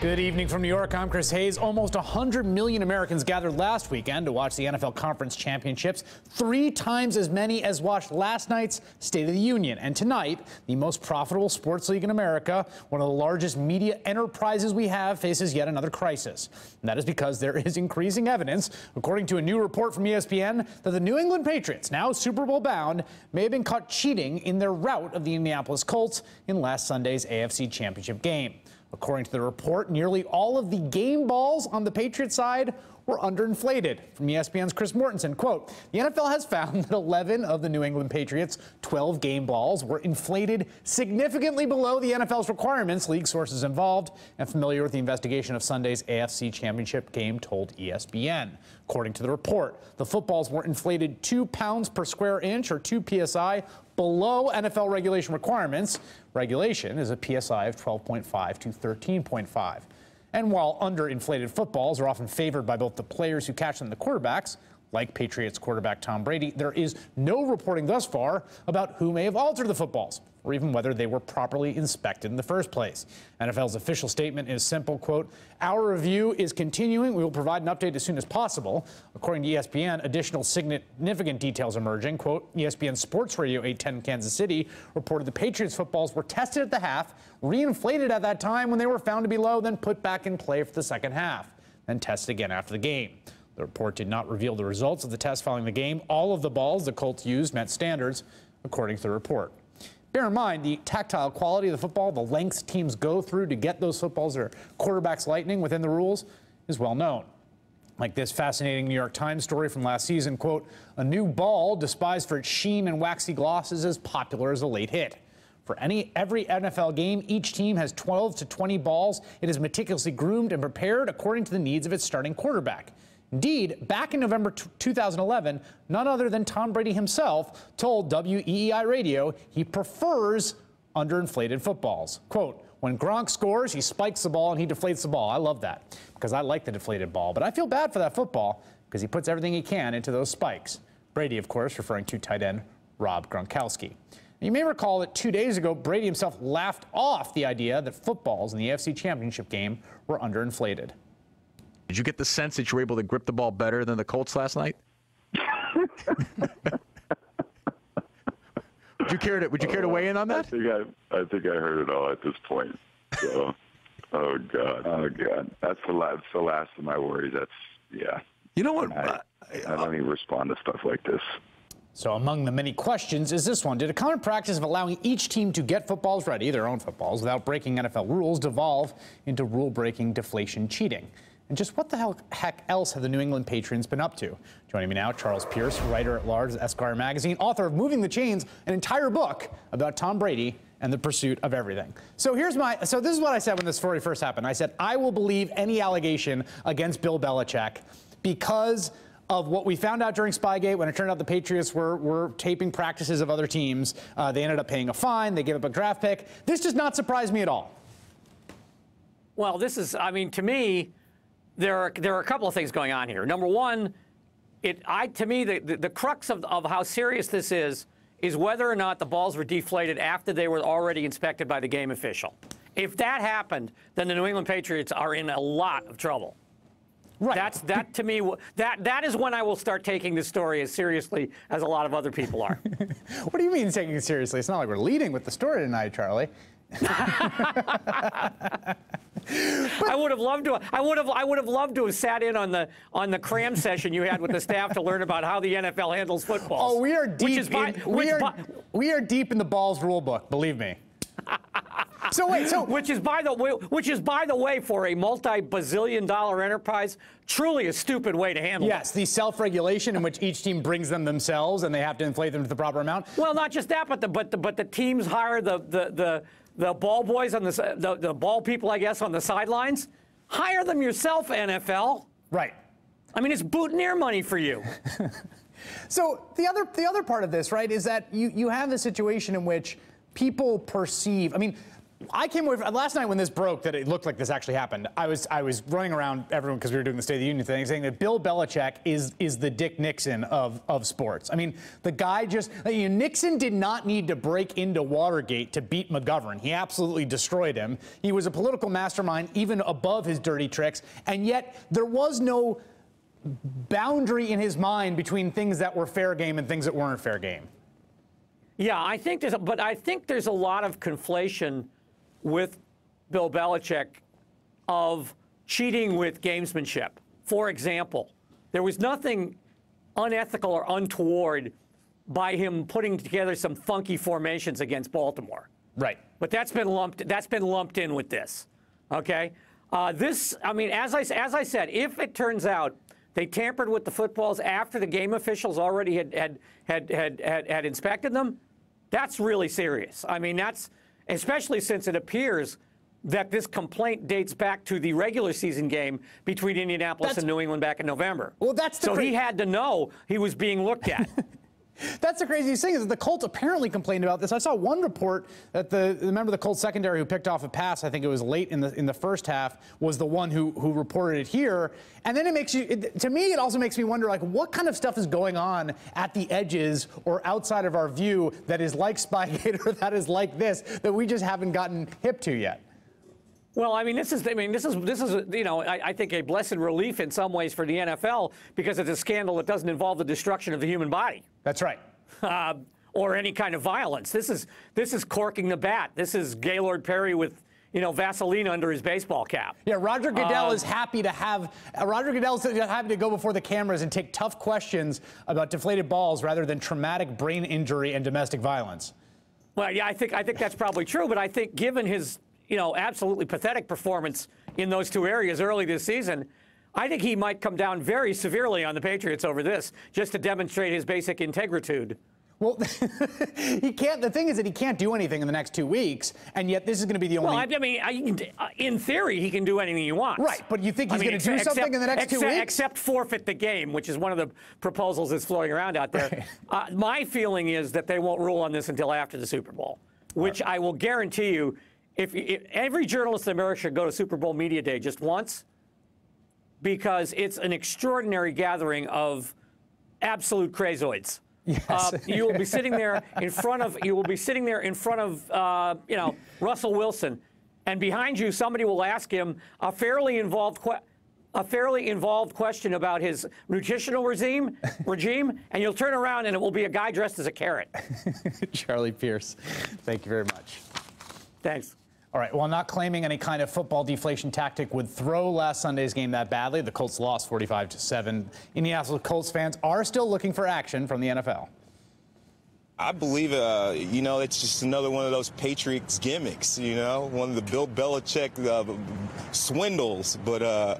Good evening from New York. I'm Chris Hayes. Almost 100 million Americans gathered last weekend to watch the NFL Conference Championships, 3 times as many as watched last night's State of the Union. And tonight, the most profitable sports league in America, one of the largest media enterprises we have, faces yet another crisis. And that is because there is increasing evidence, according to a new report from ESPN, that the New England Patriots, now Super Bowl bound, may have been caught cheating in their rout of the Indianapolis Colts in last Sunday's AFC Championship game. According to the report, nearly all of the game balls on the Patriots side were underinflated. From ESPN's Chris Mortensen, quote, the NFL has found that 11 of the New England Patriots' 12 game balls were inflated significantly below the NFL's requirements, league sources involved and familiar with the investigation of Sunday's AFC Championship game told ESPN. According to the report, the footballs were inflated 2 pounds per square inch, or 2 PSI, below NFL regulation requirements. Regulation is a PSI of 12.5 to 13.5. And while underinflated footballs are often favored by both the players who catch them and the quarterbacks, like Patriots quarterback Tom Brady, there is no reporting thus far about who may have altered the footballs, or even whether they were properly inspected in the first place. NFL's official statement is simple, quote, our review is continuing. We will provide an update as soon as possible. According to ESPN, additional significant details emerging. Quote, ESPN Sports Radio 810 Kansas City reported the Patriots footballs were tested at the half, reinflated at that time when they were found to be low, then put back in play for the second half, then tested again after the game. The report did not reveal the results of the test following the game. All of the balls the Colts used met standards, according to the report. Bear in mind, the tactile quality of the football, the lengths teams go through to get those footballs that are quarterbacks lightning within the rules, is well known. Like this fascinating New York Times story from last season, quote, a new ball despised for its sheen and waxy gloss is as popular as a late hit. For every NFL game, each team has 12 to 20 balls. It is meticulously groomed and prepared according to the needs of its starting quarterback. Indeed, back in November 2011, none other than Tom Brady himself told WEEI Radio he prefers underinflated footballs. Quote, when Gronk scores, he spikes the ball and he deflates the ball. I love that because I like the deflated ball, but I feel bad for that football because he puts everything he can into those spikes. Brady, of course, referring to tight end Rob Gronkowski. You may recall that 2 days ago, Brady himself laughed off the idea that footballs in the AFC Championship game were underinflated. Did you get the sense that you were able to grip the ball better than the Colts last night? Would you care to weigh in on that? I think I heard it all at this point. So, oh God, that's the last of my worries. Yeah. You know what? I don't even respond to stuff like this. So among the many questions is this one. Did a common practice of allowing each team to get footballs ready, their own footballs, without breaking NFL rules, devolve into rule-breaking deflation cheating? And just what the heck else have the New England Patriots been up to? Joining me now, Charles Pierce, writer-at-large at Esquire magazine, author of Moving the Chains, an entire book about Tom Brady and the pursuit of everything. So this is what I said when this story first happened. I said, I will believe any allegation against Bill Belichick because of what we found out during Spygate when it turned out the Patriots were taping practices of other teams. They ended up paying a fine. They gave up a draft pick. This does not surprise me at all. Well, to me, there are a couple of things going on here. Number one, to me, the crux of how serious this is whether or not the balls were deflated after they were already inspected by the game official. If that happened, then the New England Patriots are in a lot of trouble. Right. To me, that is when I will start taking this story as seriously as a lot of other people are. What do you mean taking it seriously? It's not like we're leading with the story tonight, Charlie. I would have loved to have sat in on the cram session you had with the staff to learn about how the NFL handles football. Oh, we are deep. We are deep in the balls rule book. Believe me. Which is by the way, for a multi-bazillion-dollar enterprise, truly a stupid way to handle it. Yes, the self-regulation in which each team brings them themselves and they have to inflate them to the proper amount. Well, not just that, but the teams hire the ball boys on the ball people, I guess, on the sidelines. Hire them yourself, NFL. Right. I mean, it's boutonniere money for you. So the other part of this, right, is that you have a situation in which people perceive. I mean, I came away from, last night when this broke that it looked like this actually happened. I was running around everyone because we were doing the State of the Union thing, saying that Bill Belichick is the Dick Nixon of sports. I mean, the guy just Nixon did not need to break into Watergate to beat McGovern. He absolutely destroyed him. He was a political mastermind, even above his dirty tricks, and yet there was no boundary in his mind between things that were fair game and things that weren't fair game. Yeah, I think there's a lot of conflation with Bill Belichick of cheating with gamesmanship. For example, there was nothing unethical or untoward by him putting together some funky formations against Baltimore. Right. But that's been lumped in with this. Okay? As I said, if it turns out they tampered with the footballs after the game officials already had inspected them, that's really serious. I mean, that's especially since it appears that this complaint dates back to the regular season game between Indianapolis and New England back in November. Well, so he had to know he was being looked at. That's the craziest thing is that the Colts apparently complained about this. I saw one report that the member of the Colts secondary who picked off a pass, I think it was late in the first half, was the one who reported it here. And then to me, it also makes me wonder, like, what kind of stuff is going on at the edges or outside of our view that is like Spygate or that is like this that we just haven't gotten hip to yet. Well, I think a blessed relief in some ways for the NFL because it's a scandal that doesn't involve the destruction of the human body. That's right. Or any kind of violence. This is corking the bat. This is Gaylord Perry with Vaseline under his baseball cap. Yeah, Roger Goodell is happy to have happy to go before the cameras and take tough questions about deflated balls rather than traumatic brain injury and domestic violence. Well, yeah, I think that's probably true, but I think given his absolutely pathetic performance in those two areas early this season, I think he might come down very severely on the Patriots over this, just to demonstrate his basic integritude. Well, he can't. The thing is that he can't do anything in the next 2 weeks, and yet this is going to be the only. Well, in theory, he can do anything he wants. Right, but you think he's going to do something in the next 2 weeks? Except forfeit the game, which is one of the proposals that's floating around out there. Right. My feeling is that they won't rule on this until after the Super Bowl, which I will guarantee you. If every journalist in America should go to Super Bowl Media Day just once, because it's an extraordinary gathering of absolute crazoids. Yes. You will be sitting there in front of Russell Wilson, and behind you somebody will ask him a fairly involved question about his nutritional regime, and you'll turn around and it will be a guy dressed as a carrot. Charlie Pierce, thank you very much. Thanks. All right, while not claiming any kind of football deflation tactic would throw last Sunday's game that badly, the Colts lost 45-7. Indianapolis Colts fans are still looking for action from the NFL. I believe, it's just another one of those Patriots gimmicks, one of the Bill Belichick swindles. But I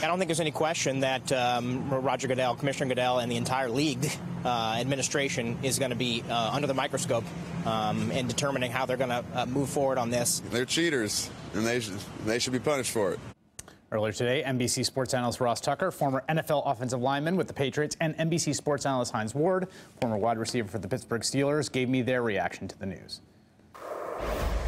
don't think there's any question that Roger Goodell, Commissioner Goodell, and the entire league administration is going to be under the microscope in determining how they're going to move forward on this. They're cheaters, and they should be punished for it. Earlier today, NBC sports analyst Ross Tucker, former NFL offensive lineman with the Patriots, and NBC sports analyst Hines Ward, former wide receiver for the Pittsburgh Steelers, gave me their reaction to the news.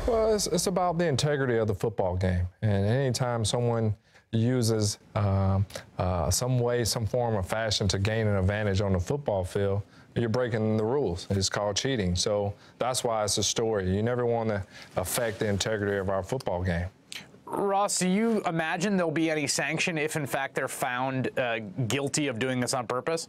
Well, it's about the integrity of the football game. And anytime someone uses some way, some form or fashion to gain an advantage on the football field, you're breaking the rules. It's called cheating. So that's why it's a story. You never want to affect the integrity of our football game. Ross, do you imagine there'll be any sanction if, in fact, they're found guilty of doing this on purpose?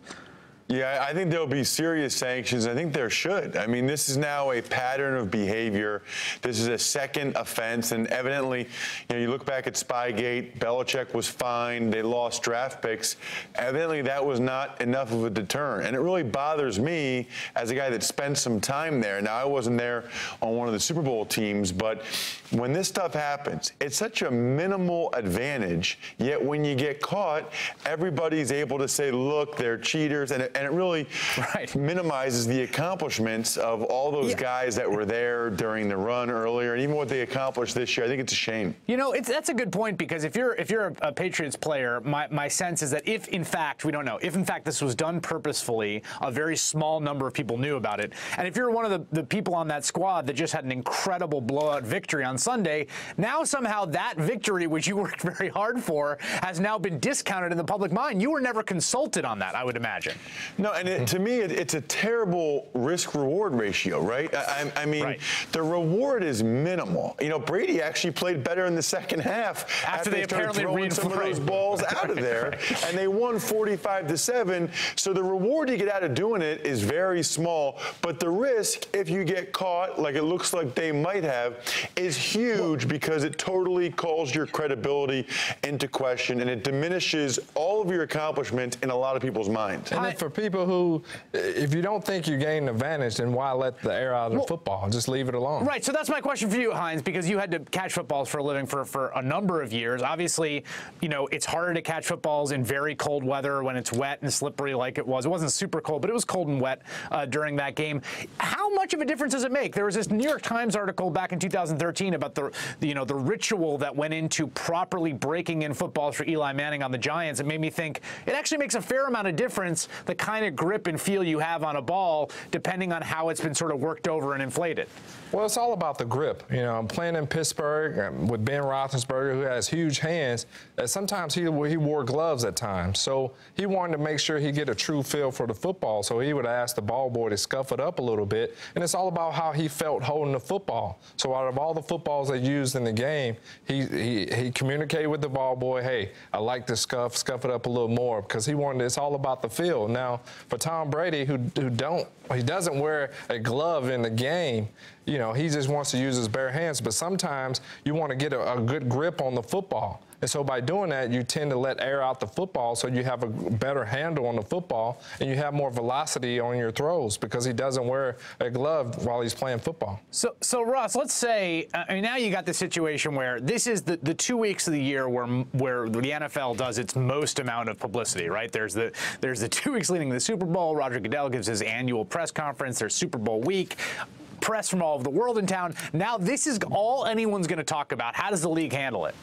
Yeah, I think there'll be serious sanctions. I think there should. I mean, this is now a pattern of behavior. This is a second offense, and evidently, you look back at Spygate, Belichick was fined, they lost draft picks. Evidently, that was not enough of a deterrent, and it really bothers me as a guy that spent some time there. Now, I wasn't there on one of the Super Bowl teams, but when this stuff happens, it's such a minimal advantage, yet when you get caught, everybody's able to say, look, they're cheaters, and it really minimizes the accomplishments of all those guys that were there during the run earlier, and even what they accomplished this year. I think it's a shame. You know, that's a good point, because if you're a Patriots player, my sense is that if, in fact, we don't know, if in fact this was done purposefully, a very small number of people knew about it, and if you're one of the people on that squad that just had an incredible blowout victory on Sunday, now somehow that victory, which you worked very hard for, has now been discounted in the public mind. You were never consulted on that, I would imagine. No, and to me, it's a terrible risk-reward ratio, right? I mean, the reward is minimal. You know, Brady actually played better in the second half after they started throwing some of those balls out of there, and they won 45-7. So the reward you get out of doing it is very small, but the risk, if you get caught, like it looks like they might have, is huge, because it totally calls your credibility into question, and it diminishes all of your accomplishments in a lot of people's minds. And then for people who, if you don't think you gain an advantage, then why let the air out of the football? Just leave it alone. Right, so that's my question for you, Hines, because you had to catch footballs for a living for a number of years. Obviously, you know, it's harder to catch footballs in very cold weather when it's wet and slippery like it was. It wasn't super cold, but it was cold and wet during that game. How much of a difference does it make? There was this New York Times article back in 2013 about the ritual that went into properly breaking in footballs for Eli Manning on the Giants. It made me think it actually makes a fair amount of difference, the kind of grip and feel you have on a ball, depending on how it's been sort of worked over and inflated. Well, it's all about the grip. You know, I'm playing in Pittsburgh with Ben Roethlisberger, who has huge hands. And sometimes he wore gloves at times. So he wanted to make sure he get a true feel for the football. So he would ask the ball boy to scuff it up a little bit. And it's all about how he felt holding the football. So out of all the footballs they used in the game, he communicated with the ball boy, hey, I like to scuff it up a little more, because he wanted, it's all about the feel. Now, for Tom Brady, who doesn't wear a glove in the game, you know, he just wants to use his bare hands. But sometimes you want to get a good grip on the football. And so by doing that, you tend to let air out the football, so you have a better handle on the football and you have more velocity on your throws, because he doesn't wear a glove while he's playing football. So Ross, let's say, I mean, now you got the situation where this is the 2 weeks of the year where the NFL does its most amount of publicity, right? There's the 2 weeks leading to the Super Bowl. Roger Goodell gives his annual press conference. There's Super Bowl week. Press from all over the world in town. Now this is all anyone's going to talk about. How does the league handle it?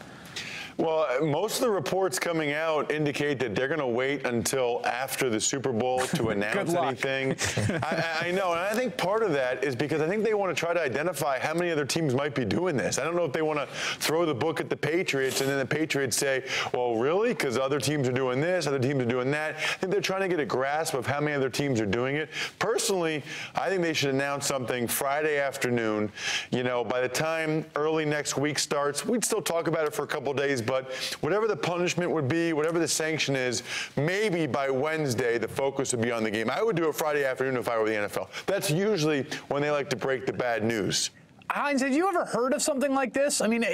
Well, most of the reports coming out indicate that they're going to wait until after the Super Bowl to announce anything. I know, and I think part of that is because I think they want to try to identify how many other teams might be doing this. I don't know if they want to throw the book at the Patriots and then the Patriots say, well, really? Because other teams are doing this, other teams are doing that. I think they're trying to get a grasp of how many other teams are doing it. Personally, I think they should announce something Friday afternoon. You know, by the time early next week starts, we'd still talk about it for a couple of days, but whatever the punishment would be, whatever the sanction is, maybe by Wednesday the focus would be on the game. I would do it Friday afternoon if I were the NFL. That's usually when they like to break the bad news. Hines, have you ever heard of something like this? I mean,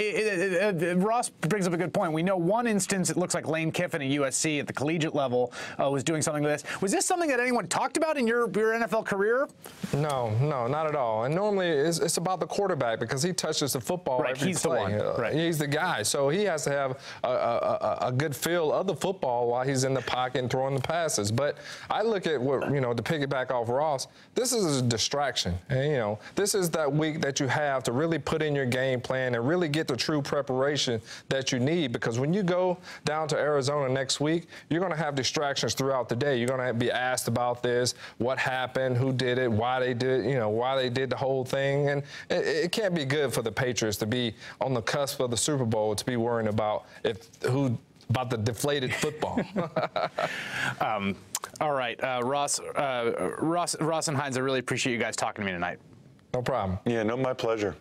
Ross brings up a good point. We know one instance, it looks like Lane Kiffin at USC at the collegiate level was doing something like this. Was this something that anyone talked about in your NFL career? No, not at all. And normally it's about the quarterback, because he touches the football every he's play. The one. Right. He's the guy. So he has to have a good feel of the football while he's in the pocket and throwing the passes. But I look at what, you know, to piggyback off Ross, this is a distraction. And, you know, this is that week that you have to really put in your game plan and really get the true preparation that you need, because when you go down to Arizona next week, you're going to have distractions throughout the day. You're going to be asked about this, what happened, who did it, why they did, you know, why they did the whole thing. And it can't be good for the Patriots to be on the cusp of the Super Bowl, to be worrying about about the deflated football. All right, Ross and Hines, I really appreciate you guys talking to me tonight. No problem. Yeah, no, my pleasure.